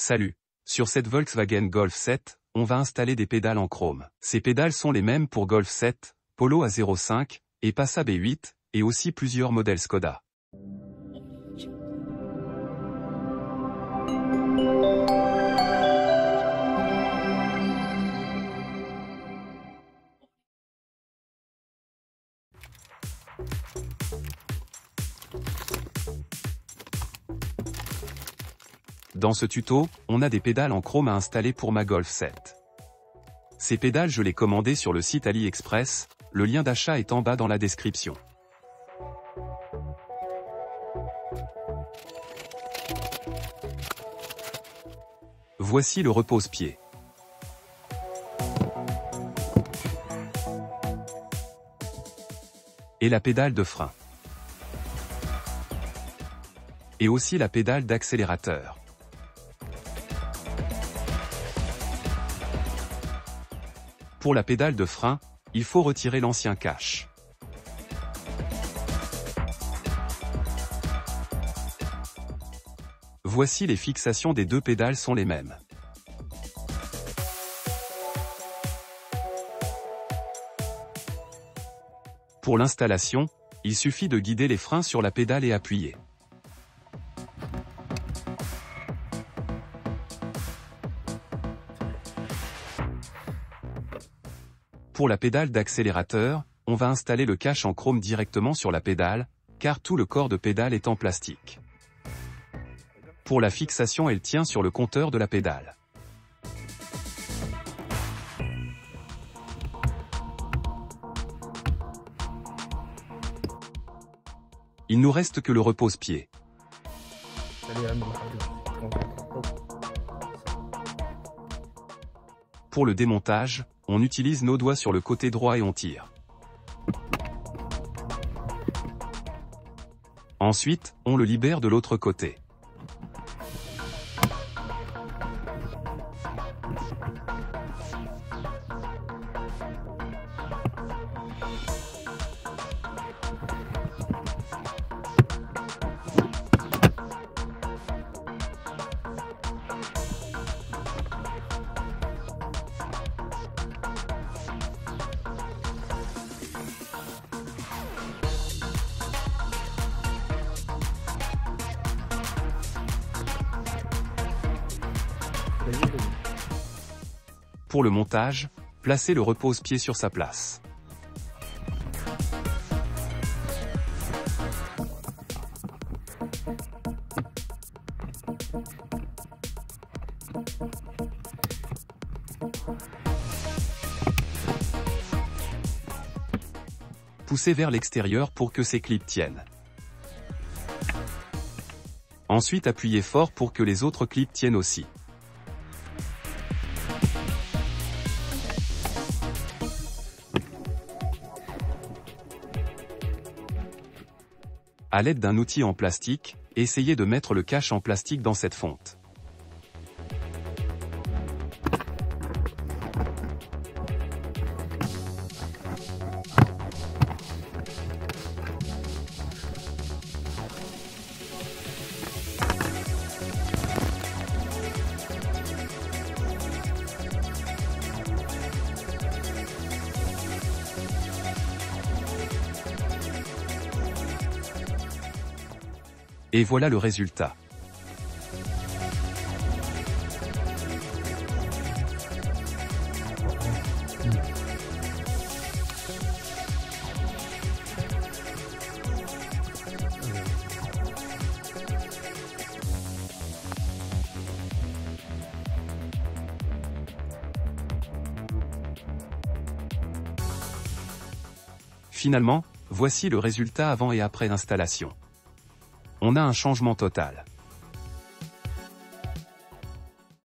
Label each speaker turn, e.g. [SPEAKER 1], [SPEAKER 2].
[SPEAKER 1] Salut. Sur cette Volkswagen Golf 7, on va installer des pédales en chrome. Ces pédales sont les mêmes pour Golf 7, Polo A05, et Passat B8, et aussi plusieurs modèles Skoda. Dans ce tuto, on a des pédales en chrome à installer pour ma Golf 7. Ces pédales je les commandées sur le site AliExpress, le lien d'achat est en bas dans la description. Voici le repose-pied. Et la pédale de frein. Et aussi la pédale d'accélérateur. Pour la pédale de frein, il faut retirer l'ancien cache. Voici les fixations des deux pédales sont les mêmes. Pour l'installation, il suffit de guider les freins sur la pédale et appuyer. Pour la pédale d'accélérateur, on va installer le cache en chrome directement sur la pédale, car tout le corps de pédale est en plastique. Pour la fixation, elle tient sur le compteur de la pédale. Il nous reste que le repose-pied. Pour le démontage, on utilise nos doigts sur le côté droit et on tire. Ensuite, on le libère de l'autre côté. Pour le montage, placez le repose-pied sur sa place. Poussez vers l'extérieur pour que ces clips tiennent. Ensuite appuyez fort pour que les autres clips tiennent aussi. À l'aide d'un outil en plastique, essayez de mettre le cache en plastique dans cette fonte. Et voilà le résultat. Finalement, voici le résultat avant et après installation. On a un changement total.